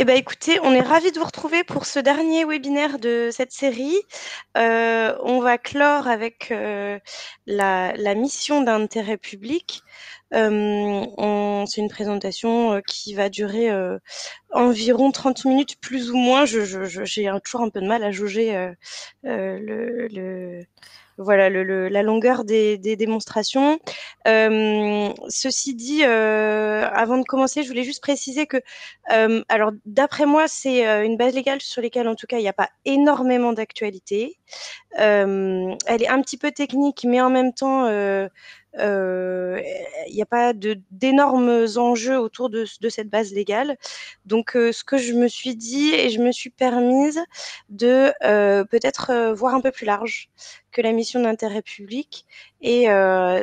Eh ben, écoutez, on est ravis de vous retrouver pour ce dernier webinaire de cette série. On va clore avec la mission d'intérêt public. C'est une présentation qui va durer environ 30 minutes, plus ou moins. J'ai toujours un peu de mal à jauger voilà la longueur des démonstrations. Ceci dit, avant de commencer, je voulais juste préciser que, alors d'après moi, c'est une base légale sur lesquelles, en tout cas, il n'y a pas énormément d'actualité. Elle est un petit peu technique, mais en même temps, il n'y a pas d'énormes enjeux autour de cette base légale. Donc, ce que je me suis dit et je me suis permise de peut-être voir un peu plus large que la mission d'intérêt public. Et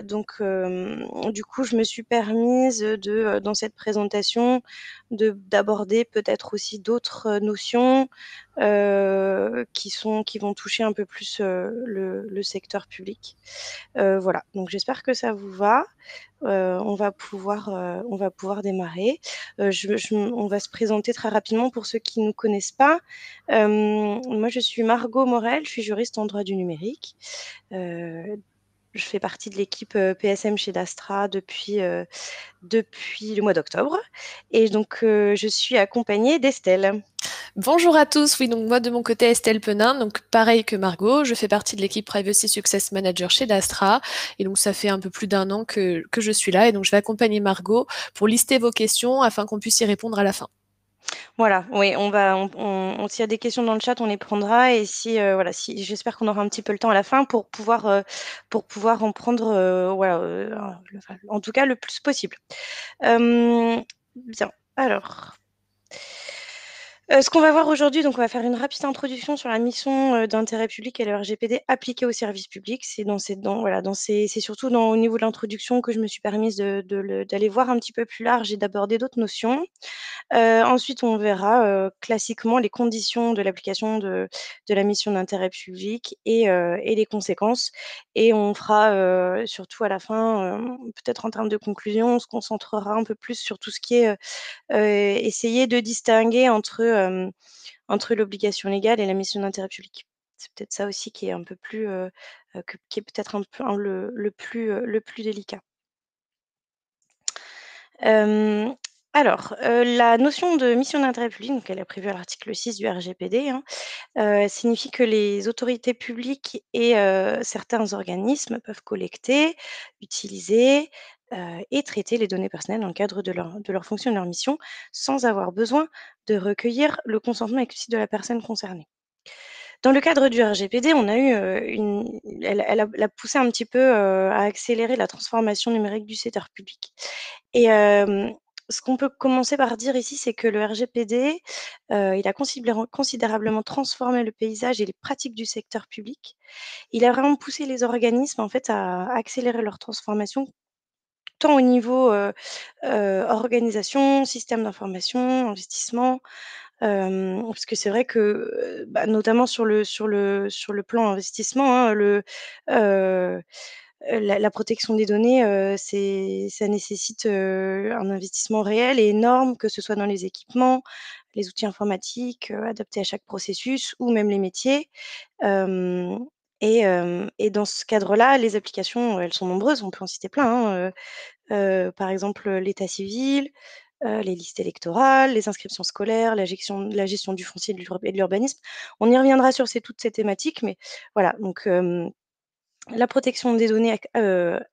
donc, du coup, je me suis permise dans cette présentation, d'aborder peut-être aussi d'autres notions qui vont toucher un peu plus le secteur public. Voilà, donc j'espère que ça vous va. On va pouvoir démarrer. On va se présenter très rapidement pour ceux qui ne nous connaissent pas. Moi, je suis Margot Morel, je suis juriste en droit du numérique. Je fais partie de l'équipe PSM chez Dastra depuis le mois d'octobre. Et donc, je suis accompagnée d'Estelle. Bonjour à tous, oui, donc moi de mon côté Estelle Penin, donc pareil que Margot, je fais partie de l'équipe Privacy Success Manager chez Dastra et donc ça fait un peu plus d'un an que je suis là et donc je vais accompagner Margot pour lister vos questions afin qu'on puisse y répondre à la fin. Voilà, oui, s'il y a des questions dans le chat, on les prendra et si, voilà, si, j'espère qu'on aura un petit peu le temps à la fin pour pouvoir en prendre, voilà, enfin, en tout cas le plus possible. Bien, alors. Ce qu'on va voir aujourd'hui, donc on va faire une rapide introduction sur la mission d'intérêt public et le RGPD appliquée au service public. C'est surtout au niveau de l'introduction que je me suis permise d'aller voir un petit peu plus large et d'aborder d'autres notions. Ensuite, on verra classiquement les conditions de l'application de la mission d'intérêt public et les conséquences. Et on fera surtout à la fin, peut-être en termes de conclusion, on se concentrera un peu plus sur tout ce qui est essayer de distinguer entre l'obligation légale et la mission d'intérêt public. C'est peut-être ça aussi qui est un peu plus, qui est peut-être un peu le plus délicat. Hem, alors, la notion de mission d'intérêt public, donc elle est prévue à l'article 6 du RGPD, hein, signifie que les autorités publiques et certains organismes peuvent collecter, utiliser, et traiter les données personnelles dans le cadre de leur fonction et de leur mission, sans avoir besoin de recueillir le consentement explicite de la personne concernée. Dans le cadre du RGPD, on a eu, une elle a poussé un petit peu, à accélérer la transformation numérique du secteur public et ce qu'on peut commencer par dire ici, c'est que le RGPD, il a considérablement transformé le paysage et les pratiques du secteur public. Il a vraiment poussé les organismes, en fait, à accélérer leur transformation, tant au niveau, organisation, système d'information, investissement. Parce que c'est vrai que, bah, notamment sur le plan investissement, hein, la protection des données, ça nécessite, un investissement réel et énorme, que ce soit dans les équipements, les outils informatiques, adaptés à chaque processus ou même les métiers. Hem et dans ce cadre-là, les applications, elles sont nombreuses, on peut en citer plein, hein, par exemple, l'état civil, les listes électorales, les inscriptions scolaires, la gestion du foncier et de l'urbanisme. On y reviendra sur toutes ces thématiques, mais voilà, donc la protection des données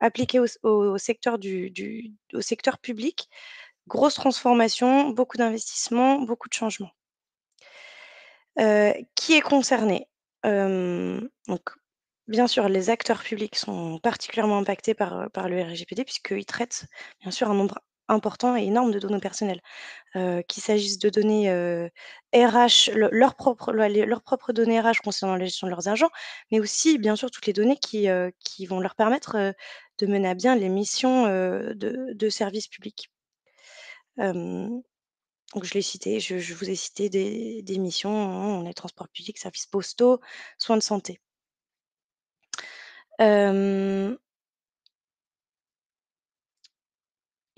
appliquée au secteur au secteur public, grosse transformation, beaucoup d'investissements, beaucoup de changements. Qui est concerné? Donc bien sûr, les acteurs publics sont particulièrement impactés par le RGPD puisqu'ils traitent bien sûr un nombre important et énorme de données personnelles. Qu'il s'agisse de données, RH, leurs propres données RH concernant la gestion de leurs agents, mais aussi bien sûr toutes les données qui vont leur permettre, de mener à bien les missions, de service public. Hem, donc je l'ai cité, je vous ai cité des missions, hein, les transports publics, services postaux, soins de santé. Hem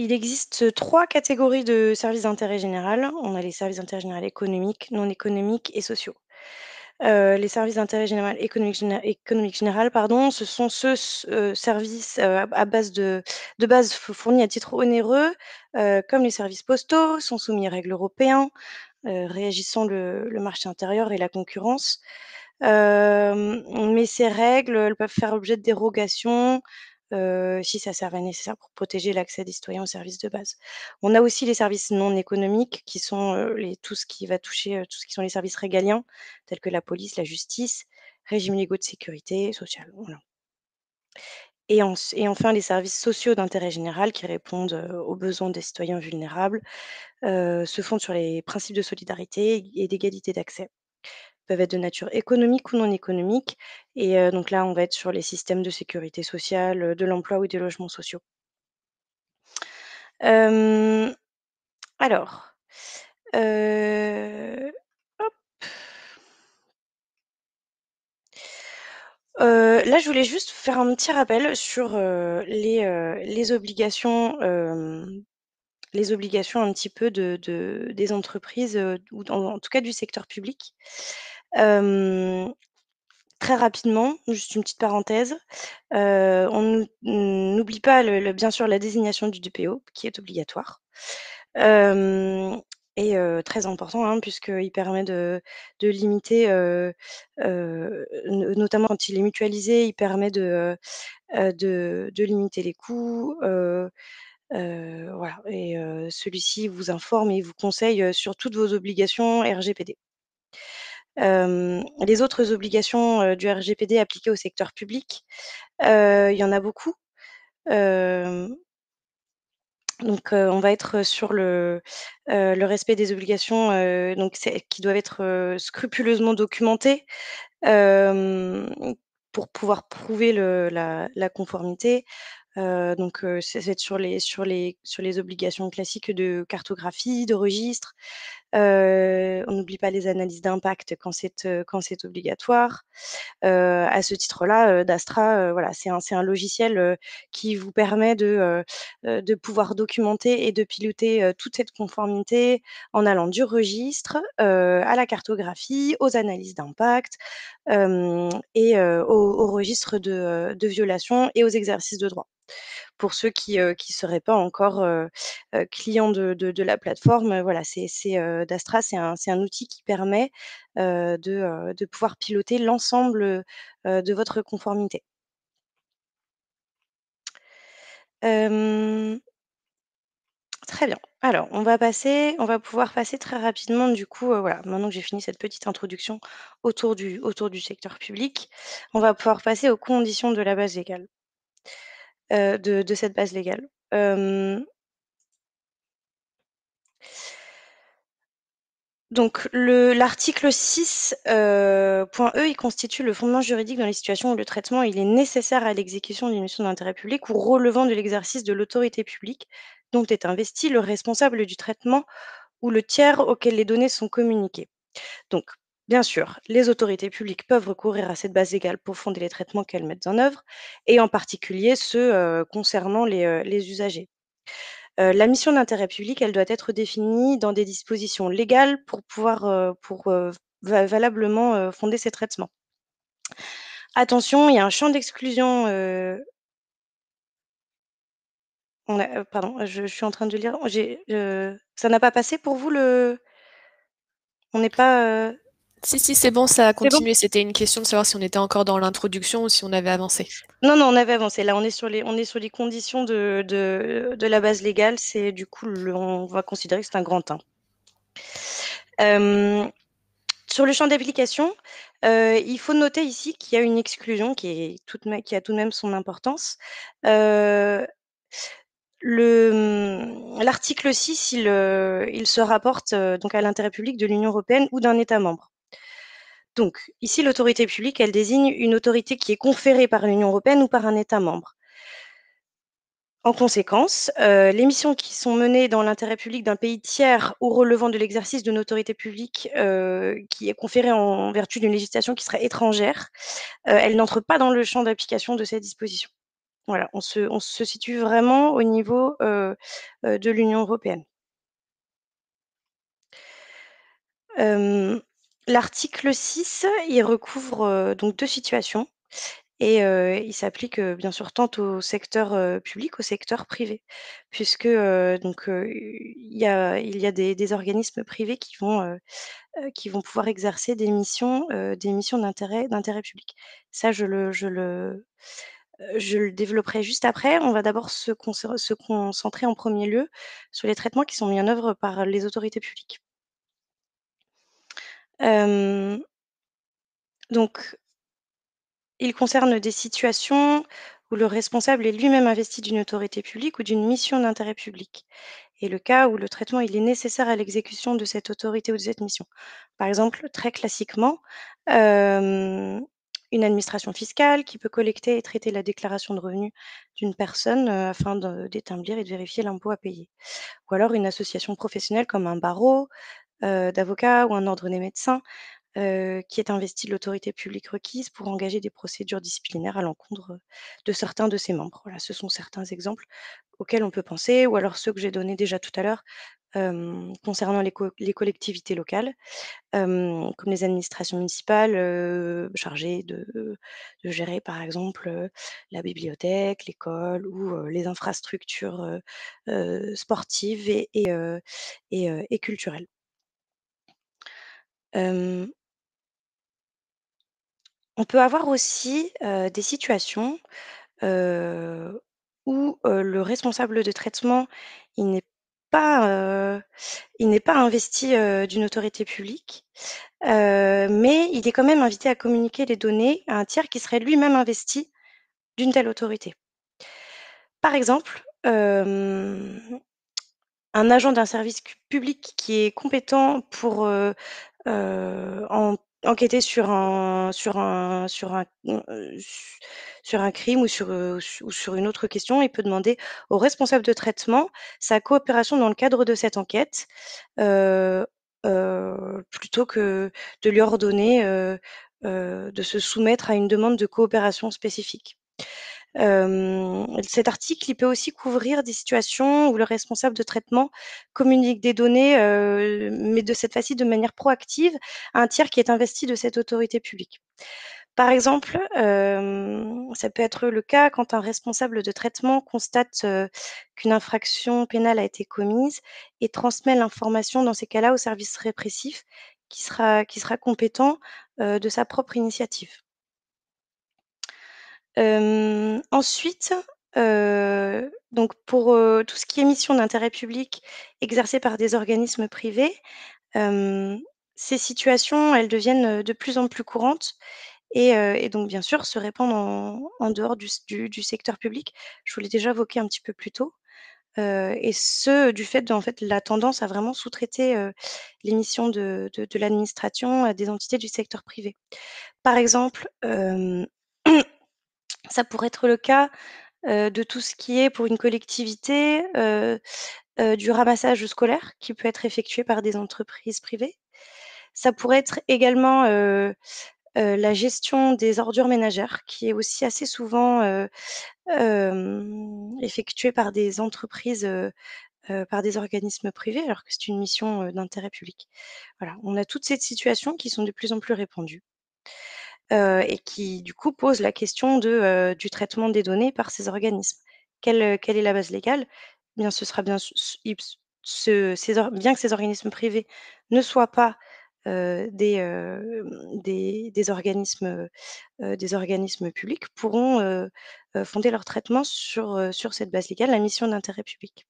Il existe 3 catégories de services d'intérêt général. On a les services d'intérêt général économiques, non économiques et sociaux. Les services d'intérêt général économique général, pardon, ce sont ceux services, à base de base fournis à titre onéreux, comme les services postaux, sont soumis aux règles européens, régissant le marché intérieur et la concurrence. Mais ces règles, elles peuvent faire l'objet de dérogations, si ça s'avère nécessaire pour protéger l'accès des citoyens aux services de base. On a aussi les services non économiques qui sont, tout ce qui va toucher, tout ce qui sont les services régaliens, tels que la police, la justice, régimes légaux de sécurité sociale, voilà. Et enfin les services sociaux d'intérêt général qui répondent, aux besoins des citoyens vulnérables, se fondent sur les principes de solidarité et d'égalité d'accès. Peuvent être de nature économique ou non économique et donc là, on va être sur les systèmes de sécurité sociale, de l'emploi ou des logements sociaux. Hem, alors, heu, hop, là, je voulais juste faire un petit rappel sur, les obligations un petit peu des entreprises, ou en tout cas du secteur public. Hem, Très rapidement, juste une petite parenthèse. On n'oublie pas bien sûr la désignation du DPO qui est obligatoire. Hem et très important, hein, puisqu'il permet de limiter, notamment quand il est mutualisé, il permet de limiter les coûts, voilà et celui-ci vous informe et vous conseille, sur toutes vos obligations RGPD. Les autres obligations, du RGPD appliquées au secteur public, il y en a beaucoup. Hem, on va être sur le respect des obligations, donc c'est qui doivent être, scrupuleusement documentées, hem, pour pouvoir prouver la conformité. C'est être sur les obligations classiques de cartographie, de registre. On n'oublie pas les analyses d'impact quand c'est obligatoire. À ce titre-là, Dastra, voilà, c'est un logiciel, qui vous permet de pouvoir documenter et de piloter, toute cette conformité en allant du registre, à la cartographie, aux analyses d'impact, et au registre de violation et aux exercices de droit. Pour ceux qui seraient pas encore, clients de la plateforme, voilà, Dastra, c'est un outil qui permet, de pouvoir piloter l'ensemble, de votre conformité. Hem, Très bien. Alors, on va pouvoir passer très rapidement du coup, voilà, maintenant que j'ai fini cette petite introduction autour du secteur public, on va pouvoir passer aux conditions de la base légale, de cette base légale. Donc l'article 6, point E, il constitue le fondement juridique dans les situations où le traitement, il est nécessaire à l'exécution d'une mission d'intérêt public ou relevant de l'exercice de l'autorité publique dont est investi le responsable du traitement ou le tiers auquel les données sont communiquées. Donc, bien sûr, les autorités publiques peuvent recourir à cette base légale pour fonder les traitements qu'elles mettent en œuvre et en particulier ceux, concernant les usagers. La mission d'intérêt public, elle doit être définie dans des dispositions légales pour pouvoir, valablement, fonder ces traitements. Attention, il y a un champ d'exclusion, pardon, je suis en train de lire, ça n'a pas passé pour vous on n'est pas, Si, si, c'est bon, ça a c'est bon? continué. C'était une question de savoir si on était encore dans l'introduction ou si on avait avancé. Non, non, on avait avancé. Là, on est sur les conditions de la base légale. C'est du coup on va considérer que c'est un grand 1. Sur le champ d'application, il faut noter ici qu'il y a une exclusion qui a tout de même son importance. Heu, L'article 6, il se rapporte, donc à l'intérêt public de l'Union européenne ou d'un État membre. Donc ici, l'autorité publique, elle désigne une autorité qui est conférée par l'Union européenne ou par un État membre. En conséquence, les missions qui sont menées dans l'intérêt public d'un pays tiers ou relevant de l'exercice d'une autorité publique, qui est conférée en vertu d'une législation qui serait étrangère, elles n'entrent pas dans le champ d'application de cette disposition. Voilà, on se situe vraiment au niveau, de l'Union européenne. Hem, L'article 6, il recouvre, donc 2 situations et il s'applique, bien sûr tant au secteur, public, au secteur privé. Puisque, il y a des organismes privés qui vont pouvoir exercer des missions d'intérêt public. Ça, je le développerai juste après. On va d'abord se concentrer en premier lieu sur les traitements qui sont mis en œuvre par les autorités publiques. Hem, donc il concerne des situations où le responsable est lui-même investi d'une autorité publique ou d'une mission d'intérêt public et le cas où le traitement il est nécessaire à l'exécution de cette autorité ou de cette mission. Par exemple, très classiquement, hem, une administration fiscale qui peut collecter et traiter la déclaration de revenus d'une personne, afin d'établir et de vérifier l'impôt à payer. Ou alors une association professionnelle comme un barreau, d'avocats ou un ordre des médecins qui est investi de l'autorité publique requise pour engager des procédures disciplinaires à l'encontre, de certains de ses membres. Voilà, ce sont certains exemples auxquels on peut penser ou alors ceux que j'ai donnés déjà tout à l'heure, concernant les collectivités locales, comme les administrations municipales, chargées de gérer par exemple, la bibliothèque, l'école ou, les infrastructures, sportives et culturelles. Hem On peut avoir aussi, des situations, heu, où, le responsable de traitement, il n'est pas, heu, il n'est pas investi, d'une autorité publique, mais il est quand même invité à communiquer les données à un tiers qui serait lui-même investi d'une telle autorité. Par exemple, un agent d'un service public qui est compétent pour, enquêter sur un crime ou sur une autre question, il peut demander au responsable de traitement sa coopération dans le cadre de cette enquête, heu plutôt que de lui ordonner, de se soumettre à une demande de coopération spécifique. Cet article, il peut aussi couvrir des situations où le responsable de traitement communique des données, mais de cette fois-ci de manière proactive à un tiers qui est investi de cette autorité publique. Par exemple, ça peut être le cas quand un responsable de traitement constate, qu'une infraction pénale a été commise et transmet l'information dans ces cas-là au service répressif qui sera compétent, de sa propre initiative. Ensuite, donc pour, tout ce qui est mission d'intérêt public exercée par des organismes privés, hem, ces situations, elles deviennent, de plus en plus courantes et donc bien sûr se répandent en dehors du secteur public. Je vous l'ai déjà évoqué un petit peu plus tôt, et ce, du fait en fait, la tendance à vraiment sous-traiter, les missions de l'administration à des entités du secteur privé. Par exemple, ça pourrait être le cas, de tout ce qui est pour une collectivité, du ramassage scolaire qui peut être effectué par des entreprises privées. Ça pourrait être également, la gestion des ordures ménagères qui est aussi assez souvent, effectuée par des entreprises, par des organismes privés alors que c'est une mission, d'intérêt public. Voilà, on a toutes ces situations qui sont de plus en plus répandues, et qui du coup posent la question du traitement des données par ces organismes. Quelle est la base légale? Eh bien, ce sera bien bien que ces organismes privés ne soient pas, des organismes publics, pourront, fonder leur traitement sur cette base légale, la mission d'intérêt public.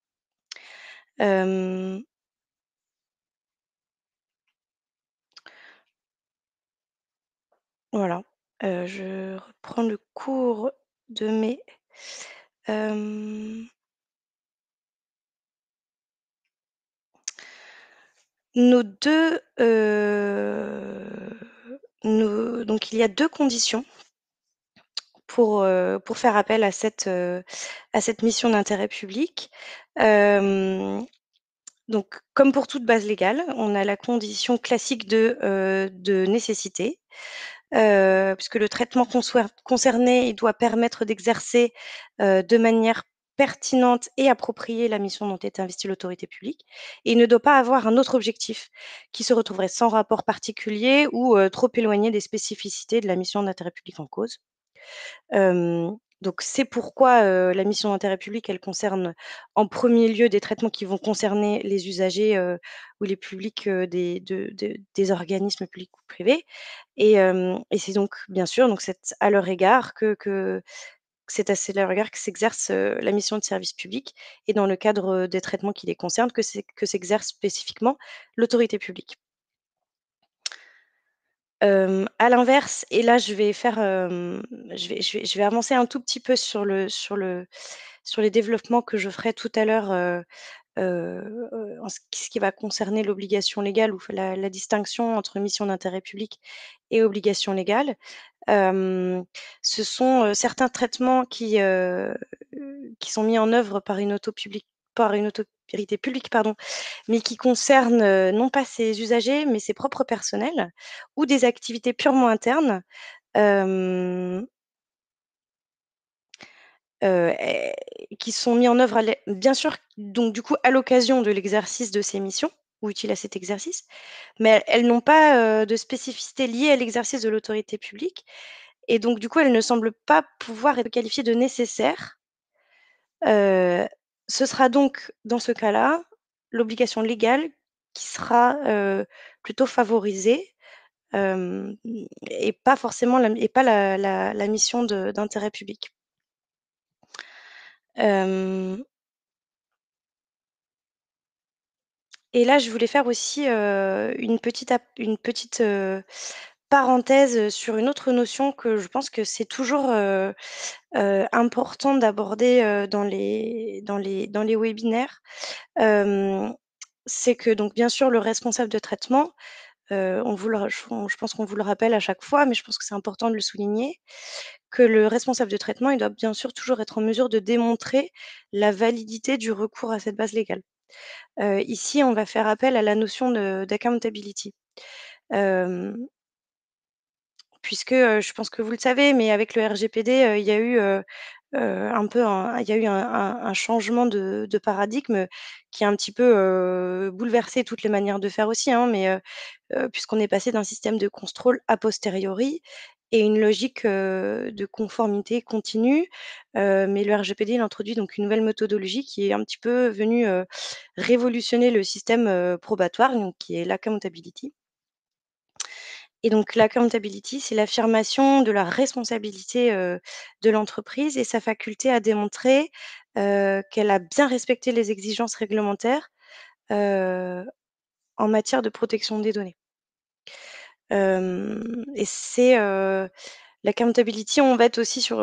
Hem, voilà, je reprends le cours de mes, hem Nos 2, donc il y a 2 conditions pour faire appel à cette mission d'intérêt public. Hem, donc comme pour toute base légale, on a la condition classique de nécessité. puisque le traitement concerné, il doit permettre d'exercer de manière pertinente et appropriée la mission dont est investie l'autorité publique. Et il ne doit pas avoir un autre objectif qui se retrouverait sans rapport particulier ou trop éloigné des spécificités de la mission d'intérêt public en cause. Donc c'est pourquoi, la mission d'intérêt public, elle concerne en premier lieu des traitements qui vont concerner les usagers, ou les publics, des organismes publics ou privés et c'est donc bien sûr, donc c'est à leur égard que c'est à c'est leur égard que s'exerce, la mission de service public et dans le cadre, des traitements qui les concernent que s'exerce spécifiquement l'autorité publique. À l'inverse et là je vais faire, je vais avancer un tout petit peu sur les développements que je ferai tout à l'heure, en ce qui va concerner l'obligation légale ou la distinction entre mission d'intérêt public et obligation légale. Hem, Ce sont, certains traitements qui sont mis en œuvre par une autorité publique, pardon, mais qui concernent, non pas ses usagers, mais ses propres personnels ou des activités purement internes, hem, et qui sont mis en œuvre bien sûr, donc du coup, à l'occasion de l'exercice de ces missions ou utiles à cet exercice, mais elles n'ont pas, de spécificité liée à l'exercice de l'autorité publique et donc du coup, elles ne semblent pas pouvoir être qualifiées de nécessaires. Heu, Ce sera donc dans ce cas-là, l'obligation légale qui sera, plutôt favorisée, hem, et pas forcément la mission d'intérêt public. Hem Et là, je voulais faire aussi, une petite, parenthèse, sur une autre notion que je pense que c'est toujours, important d'aborder, dans les webinaires. Hem, c'est que donc bien sûr le responsable de traitement, on vous le je pense qu'on vous le rappelle à chaque fois, mais je pense que c'est important de le souligner, que le responsable de traitement, il doit bien sûr toujours être en mesure de démontrer la validité du recours à cette base légale. Ici, on va faire appel à la notion d'accountability. Hem, Puisque, je pense que vous le savez, mais avec le RGPD, il y a eu, un peu il y a eu un changement de paradigme, qui a un petit peu, bouleversé toutes les manières de faire aussi, hein, mais, puisqu'on est passé d'un système de contrôle a posteriori et une logique, de conformité continue, mais le RGPD, il introduit donc une nouvelle méthodologie qui est un petit peu venue, révolutionner le système, probatoire, donc qui est l'accountability. Et donc l'accountability, c'est l'affirmation de la responsabilité, de l'entreprise et sa faculté à démontrer, qu'elle a bien respecté les exigences réglementaires, heu, en matière de protection des données. Et l'accountability, on va être aussi sur,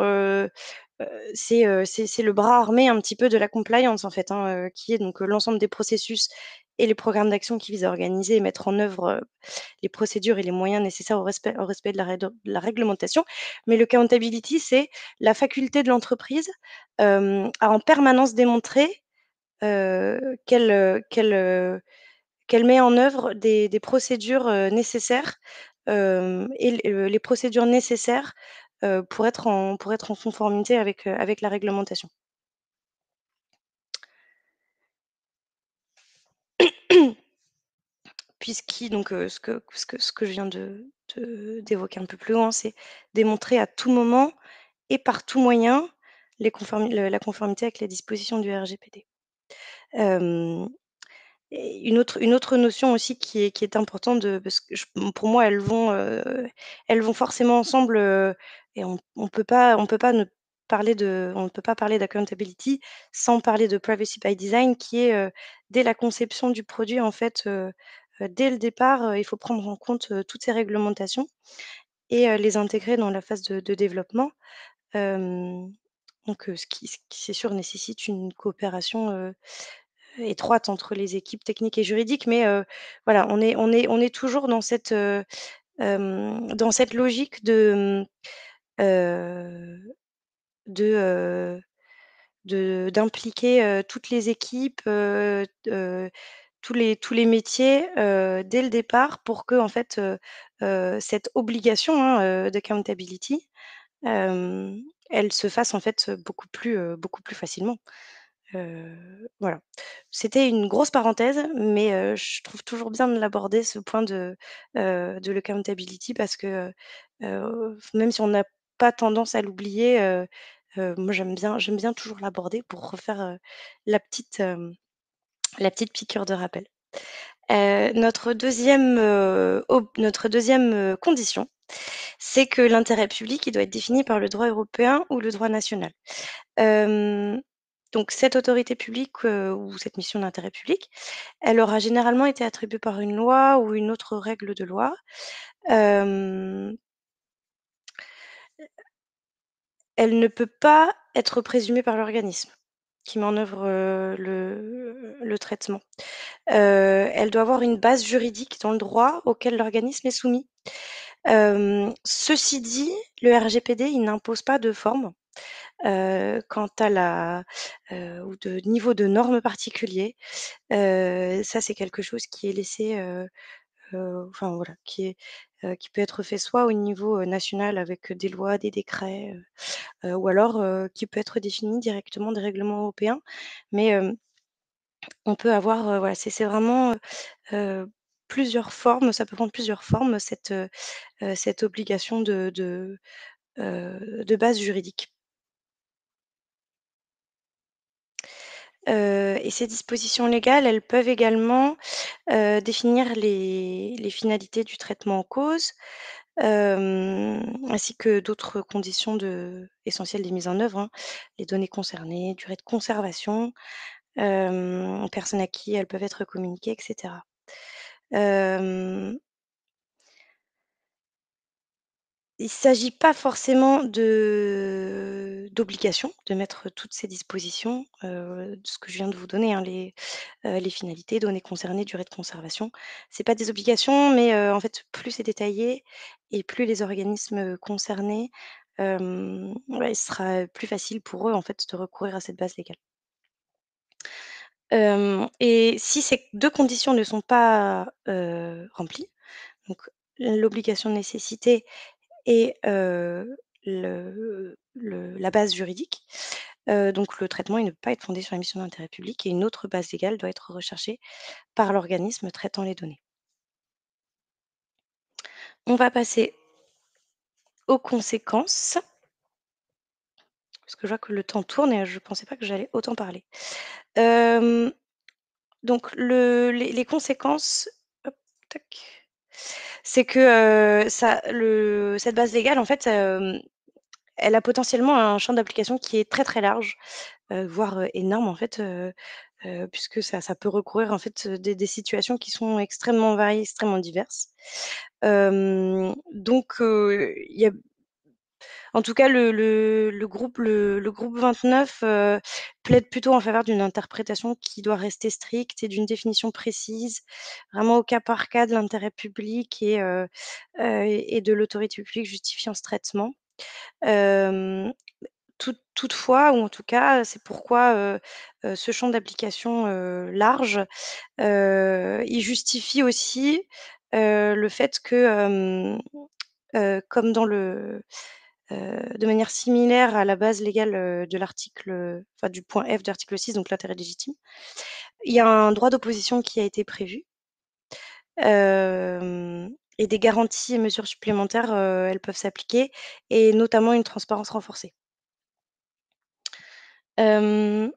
c'est le bras armé un petit peu de la compliance en fait, hein, qui est donc, l'ensemble des processus et les programmes d'action qui visent à organiser et mettre en œuvre, les procédures et les moyens nécessaires au respect de la réglementation. Mais le accountability, c'est la faculté de l'entreprise, à en permanence démontrer, qu'elle met en œuvre des procédures, nécessaires, et les procédures nécessaires, pour être en conformité avec la réglementation. Puisqui donc ce que je viens d'évoquer un peu plus loin, c'est démontrer à tout moment et par tout moyen la conformité avec les dispositions du RGPD. Hem Et une autre notion aussi qui est importante parce que pour moi, elles vont forcément ensemble, et on peut pas parler d'accountability sans parler de privacy by design qui est, dès la conception du produit, en fait, dès le départ, il faut prendre en compte, toutes ces réglementations et les intégrer dans la phase de développement. Hem, donc ce qui c'est sûr nécessite une coopération, étroite entre les équipes techniques et juridiques, mais voilà, on est toujours dans cette logique heu, de, d'impliquer, toutes les équipes, tous les métiers, dès le départ pour que en fait, cette obligation, hein, d'accountability, elle se fasse en fait, beaucoup plus facilement. Voilà. C'était une grosse parenthèse, mais je trouve toujours bien de l'aborder ce point de l'accountability parce que, même si on n'a pas tendance à l'oublier, moi j'aime bien toujours l'aborder pour refaire, la petite piqûre de rappel. Notre deuxième condition, c'est que l'intérêt public, il doit être défini par le droit européen ou le droit national. Hem, donc cette autorité publique, ou cette mission d'intérêt public, elle aura généralement été attribuée par une loi ou une autre règle de loi. Hem, Elle ne peut pas être présumée par l'organisme qui met en œuvre, le traitement. Elle doit avoir une base juridique dans le droit auquel l'organisme est soumis. Ceci dit, le RGPD, il n'impose pas de forme, quant à la ou de niveau de normes particulier. Ça, c'est quelque chose qui est laissé, enfin voilà, qui peut être fait soit au niveau, national avec des lois, des décrets, ou alors, qui peut être défini directement des règlements européens. Mais, on peut avoir, voilà, c'est vraiment, heu, plusieurs formes, ça peut prendre plusieurs formes cette obligation de base juridique. Et ces dispositions légales, elles peuvent également, définir les finalités du traitement en cause, ainsi que d'autres conditions essentielles des mises en œuvre, hein. Les données concernées, durée de conservation, personnes à qui elles peuvent être communiquées et cetera. Hem Il s'agit pas forcément d'obligation de mettre toutes ces dispositions, de ce que je viens de vous donner, hein, les finalités, données concernées, durée de conservation. C'est pas des obligations, mais en fait, plus c'est détaillé et plus les organismes concernés, ouais, il sera plus facile pour eux, en fait, de recourir à cette base légale. Et si ces 2 conditions ne sont pas, remplies, donc l'obligation de nécessité et la base juridique. Donc le traitement, il ne peut pas être fondé sur la mission d'intérêt public et une autre base légale doit être recherchée par l'organisme traitant les données. On va passer aux conséquences, parce que je vois que le temps tourne et je ne pensais pas que j'allais autant parler. Hem, donc les conséquences, hop, tac, c'est que, cette base légale, en fait, elle a potentiellement un champ d'application qui est très, très large. Voire, énorme en fait, puisque ça peut recourir en fait, des situations qui sont extrêmement variées, extrêmement diverses. Donc il y a en tout cas le groupe 29, plaide plutôt en faveur d'une interprétation qui doit rester stricte et d'une définition précise, vraiment au cas par cas de l'intérêt public et de l'autorité publique justifiant ce traitement. Hem Toutefois, ou en tout cas, c'est pourquoi, ce champ d'application, large, il justifie aussi, le fait que, comme de manière similaire à la base légale, de l'article, enfin du point F de l'article 6, donc l'intérêt légitime, il y a un droit d'opposition qui a été prévu, et des garanties et mesures supplémentaires, elles peuvent s'appliquer et notamment une transparence renforcée. Hem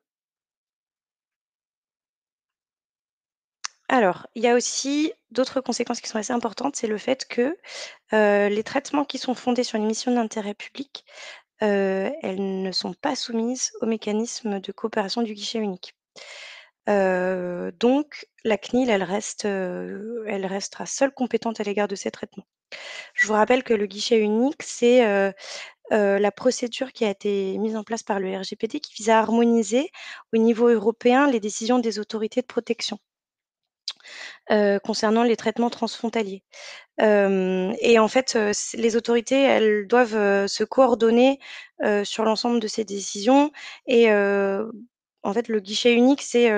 Alors, il y a aussi d'autres conséquences qui sont assez importantes, c'est le fait que, les traitements qui sont fondés sur une mission d'intérêt public, elles ne sont pas soumises au mécanisme de coopération du guichet unique. Donc la CNIL, elle restera seule compétente à l'égard de ces traitements. Je vous rappelle que le guichet unique, c'est, la procédure qui a été mise en place par le RGPD qui vise à harmoniser au niveau européen les décisions des autorités de protection, concernant les traitements transfrontaliers. Et en fait, les autorités, elles doivent, se coordonner, sur l'ensemble de ces décisions et en fait, le guichet unique, c'est,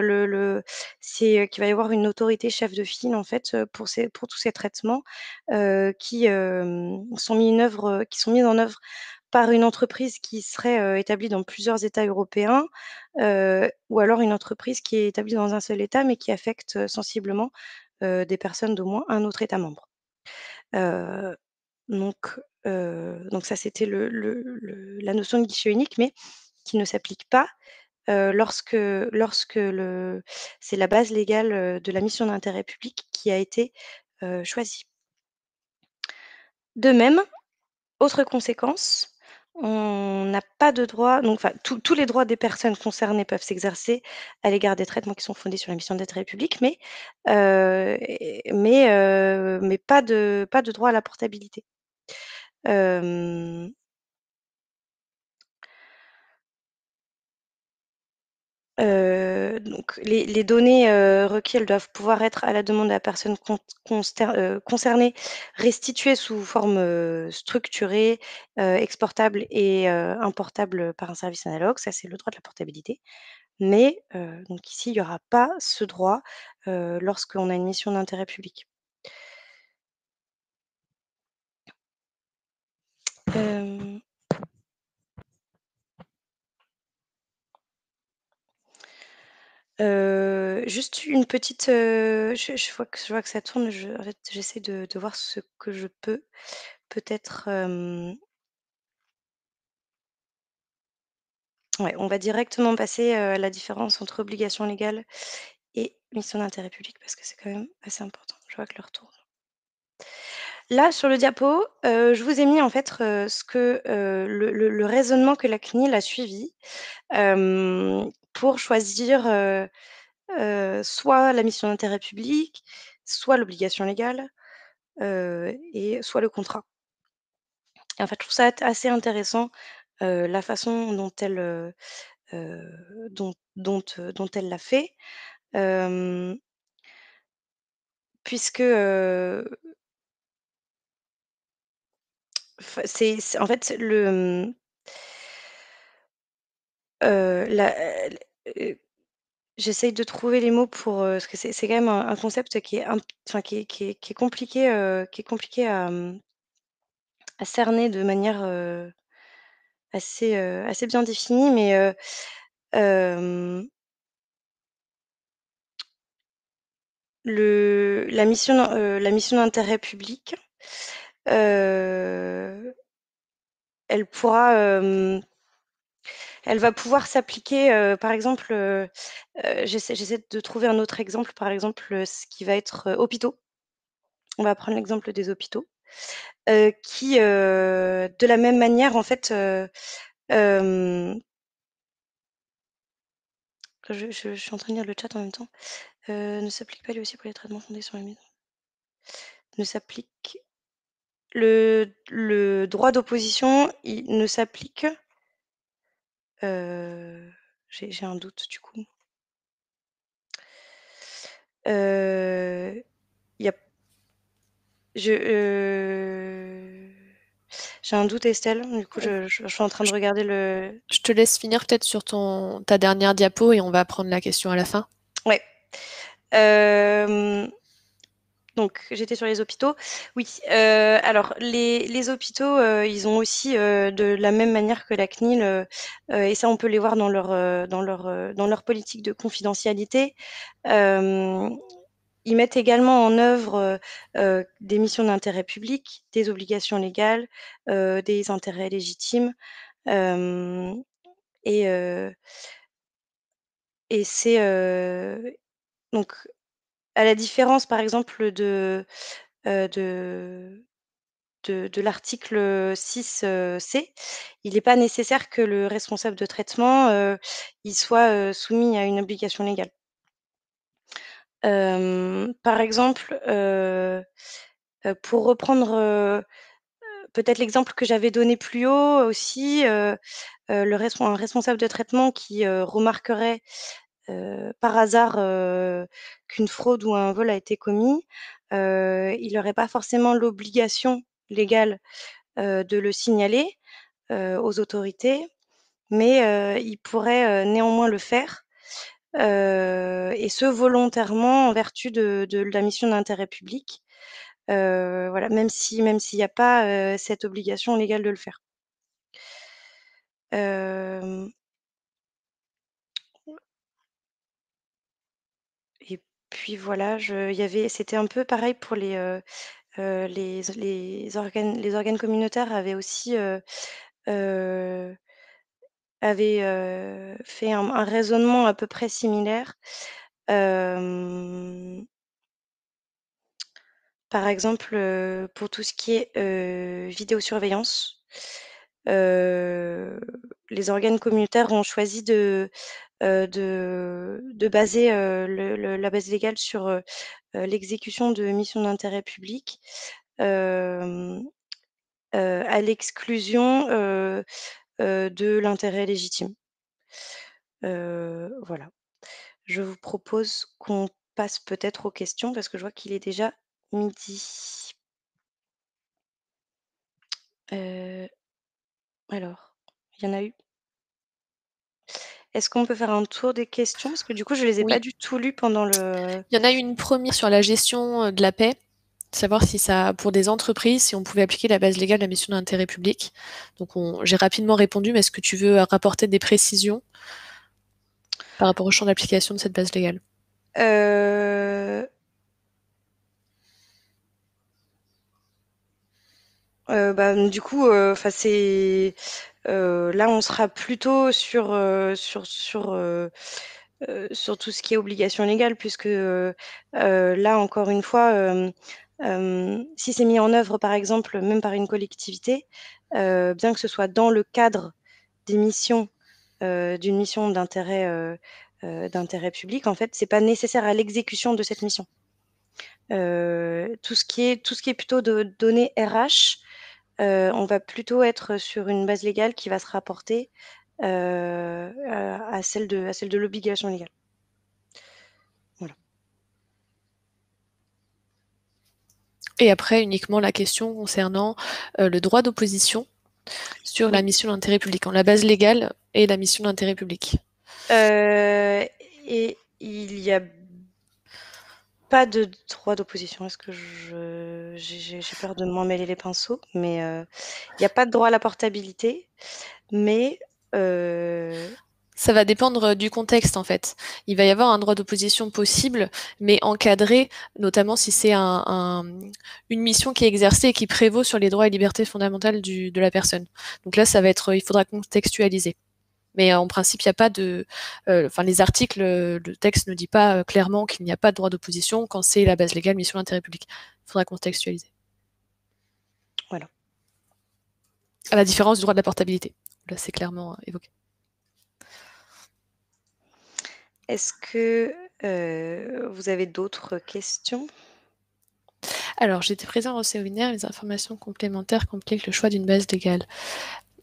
c'est, qu'il va y avoir une autorité chef de file, en fait, pour tous ces traitements, qui sont mis en œuvre par une entreprise qui serait, établie dans plusieurs États européens, ou alors une entreprise qui est établie dans un seul État, mais qui affecte, sensiblement, des personnes d'au moins un autre État membre. Heu, donc ça, c'était la notion de guichet unique, mais qui ne s'applique pas, lorsque c'est la base légale, de la mission d'intérêt public qui a été, choisie. De même, autre conséquence, on n'a pas de droit, donc enfin tous les droits des personnes concernées peuvent s'exercer à l'égard des traitements qui sont fondés sur la mission d'intérêt public, mais pas de droit à la portabilité. Hem donc les données, requis, elles doivent pouvoir être, à la demande de la personne concernée, restituées sous forme, structurée, exportable et importable par un service analogue. Ça, c'est le droit de la portabilité. Mais donc ici, il y aura pas ce droit, lorsqu'on a une mission d'intérêt public. Hem Juste une petite, je vois que ça tourne, en fait, j'essaie de voir ce que je peux peut-être, ouais, on va directement passer, à la différence entre obligation légale et mission d'intérêt public parce que c'est quand même assez important. Je vois que l'heure tourne. Là, sur le diapo, je vous ai mis en fait, le raisonnement que la CNIL a suivi, pour choisir, soit la mission d'intérêt public, soit l'obligation légale, et soit le contrat. Et en fait, je trouve ça assez intéressant, la façon heu, dont elle l'a fait, hem, puisque, c'est en fait la l j'essaye de trouver les mots pour, parce que c'est quand même un concept qui est enfin qui est compliqué à cerner de manière, assez bien définie, mais, hem, la mission d'intérêt public, heu, elle pourra, elle va pouvoir s'appliquer, par exemple, j'essaie de trouver un autre exemple, par exemple, ce qui va être, hôpitaux. On va prendre l'exemple des hôpitaux, de la même manière, en fait, hem, je suis en train de lire le chat en même temps. Ne s'applique pas lui aussi pour les traitements fondés sur les médecins. Ne s'applique le droit d'opposition, il ne s'applique, j'ai un doute du coup. Il y a j'ai un doute, Estelle, du coup je suis en train de Je regarder le je te laisse finir peut-être sur ta dernière diapo et on va prendre la question à la fin. ouais. Hem Donc j'étais sur les hôpitaux. Oui, alors les hôpitaux, ils ont aussi, de la même manière que la CNIL, et ça on peut les voir dans leur politique de confidentialité, hem, ils mettent également en œuvre, des missions d'intérêt public, des obligations légales, des intérêts légitimes, hem et heu et c'est, donc à la différence par exemple heu, de de l'article 6, C, il n'est pas nécessaire que le responsable de traitement, il soit, soumis à une obligation légale. Par exemple, pour reprendre, peut-être l'exemple que j'avais donné plus haut aussi, un responsable de traitement qui, remarquerait, par hasard, qu'une fraude ou un vol a été commis, il n'aurait pas forcément l'obligation légale, de le signaler, aux autorités, mais il pourrait, néanmoins le faire, et ce volontairement en vertu de la mission d'intérêt public. Voilà, même s'il n'y a pas cette obligation légale de le faire. Et puis voilà, c'était un peu pareil pour les organes communautaires heu, avaient fait un raisonnement à peu près similaire. Hem, Par exemple, pour tout ce qui est vidéosurveillance, heu, les organes communautaires ont choisi de baser, la base légale sur, l'exécution de missions d'intérêt public, hem, à l'exclusion, de l'intérêt légitime. Voilà. Je vous propose qu'on passe peut-être aux questions parce que je vois qu'il est déjà midi. Heu, alors, il y en a eu. Est-ce qu'on peut faire un tour des questions? Parce que du coup, je les ai pas Oui. du tout lues pendant le Il y en a une première sur la gestion de la paix, savoir si ça, pour des entreprises, si on pouvait appliquer la base légale de la mission d'intérêt public. Donc j'ai rapidement répondu, mais est-ce que tu veux rapporter des précisions par rapport au champ d'application de cette base légale? heu du coup, enfin là, on sera plutôt sur tout ce qui est obligation légale puisque, là, encore une fois, si c'est mis en œuvre, par exemple, même par une collectivité, bien que ce soit dans le cadre des missions, d'une mission d'intérêt public, en fait, c'est pas nécessaire à l'exécution de cette mission. Tout ce qui est plutôt de données RH, on va plutôt être sur une base légale qui va se rapporter, à celle de l'obligation légale. Voilà. Et après, uniquement la question concernant le droit d'opposition sur la Oui, mission d'intérêt public, en la base légale et la mission d'intérêt public. et il y a pas de droit d'opposition. Est-ce que j'ai peur de m'emmêler les pinceaux, mais il y a pas de droit à la portabilité, mais Ça va dépendre du contexte en fait. Il va y avoir un droit d'opposition possible, mais encadré, notamment si c'est une mission qui est exercée et qui prévaut sur les droits et libertés fondamentales de la personne. Donc là, il faudra contextualiser. Mais en principe, il n'y a pas de, enfin les articles, le texte ne dit pas clairement qu'il n'y a pas de droit d'opposition quand c'est la base légale mission d'intérêt public. Il faudra contextualiser. voilà. À la différence du droit de la portabilité. Là, c'est clairement évoqué. Est-ce que, vous avez d'autres questions? Alors, j'étais présent au séminaire, les informations complémentaires compliquent le choix d'une base légale.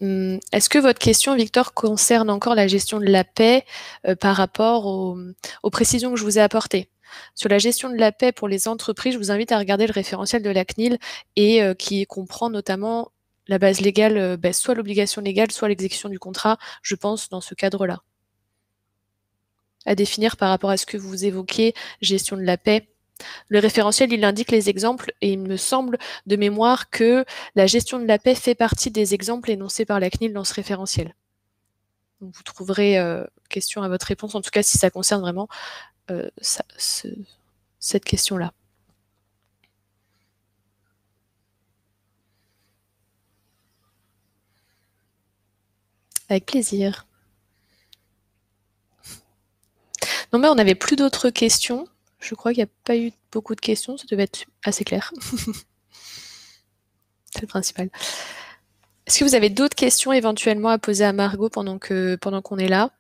Est-ce que votre question, Victor, concerne encore la gestion de la paix par rapport aux précisions que je vous ai apportées? Sur la gestion de la paix pour les entreprises, je vous invite à regarder le référentiel de la CNIL et qui comprend notamment la base légale, soit l'obligation légale, soit l'exécution du contrat, je pense, dans ce cadre-là. À définir par rapport à ce que vous évoquez, gestion de la paix. Le référentiel, il indique les exemples et il me semble de mémoire que la gestion de la paix fait partie des exemples énoncés par la CNIL dans ce référentiel. Donc vous trouverez question à votre réponse, en tout cas si ça concerne vraiment cette question-là. Avec plaisir. Non mais on n'avait plus d'autres questions. Je crois qu'il n'y a pas eu beaucoup de questions, ça devait être assez clair. C'est le principal. Est-ce que vous avez d'autres questions éventuellement à poser à Margot pendant qu'on est là?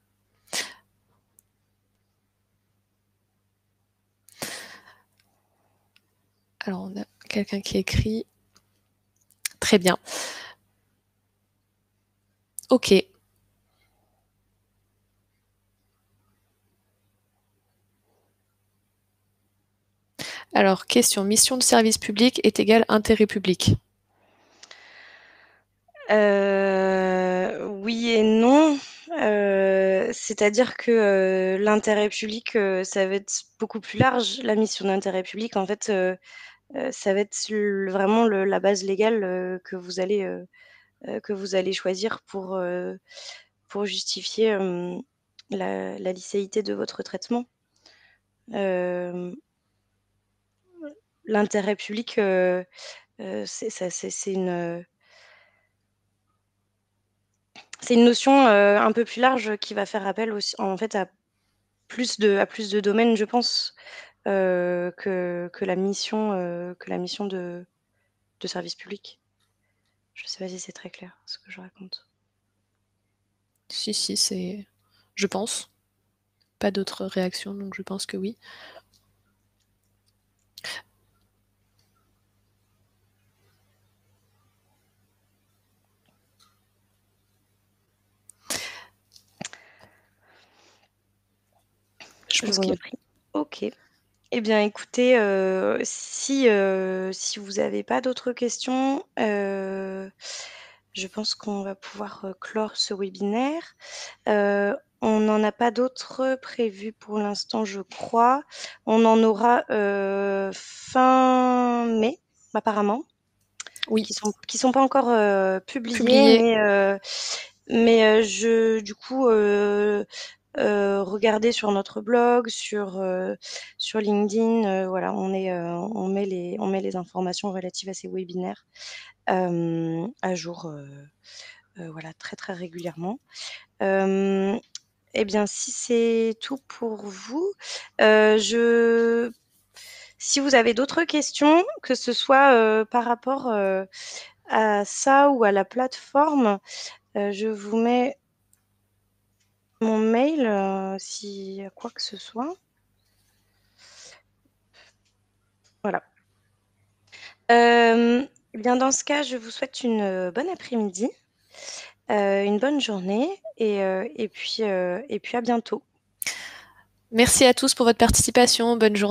Alors on a quelqu'un qui écrit. Très bien. Ok. Alors, question, mission de service public est égale intérêt public. Oui et non. C'est-à-dire que, l'intérêt public, ça va être beaucoup plus large. La mission d'intérêt public, en fait, ça va être vraiment la base légale, que vous allez choisir pour justifier, la licéité de votre traitement. Hem, L'intérêt public, c'est ça c'est une notion, un peu plus large qui va faire appel aussi en fait à plus de domaines, je pense, que la mission de service public. Je sais pas si c'est très clair ce que je raconte. Si, si, c'est. Je pense. Pas d'autres réactions, donc je pense que oui. Je Je pense vous qu'il en y a. prie. OK. Eh bien écoutez, si vous avez pas d'autres questions, je pense qu'on va pouvoir, clore ce webinaire. On n'en a pas d'autres prévus pour l'instant, je crois. On en aura, fin mai, apparemment, Oui, qui sont pas encore, publiés, publié. mais je du coup, regardez sur notre blog, sur LinkedIn, voilà, on met les informations relatives à ces webinaires, à jour, voilà, très, très régulièrement. Hem Eh bien, si c'est tout pour vous, je si vous avez d'autres questions, que ce soit, par rapport, à ça ou à la plateforme, je vous mets mon mail, s'il y a quoi que ce soit. Voilà. Eh bien, dans ce cas, je vous souhaite une, bonne après-midi, une bonne journée et puis à bientôt. Merci à tous pour votre participation. Bonne journée.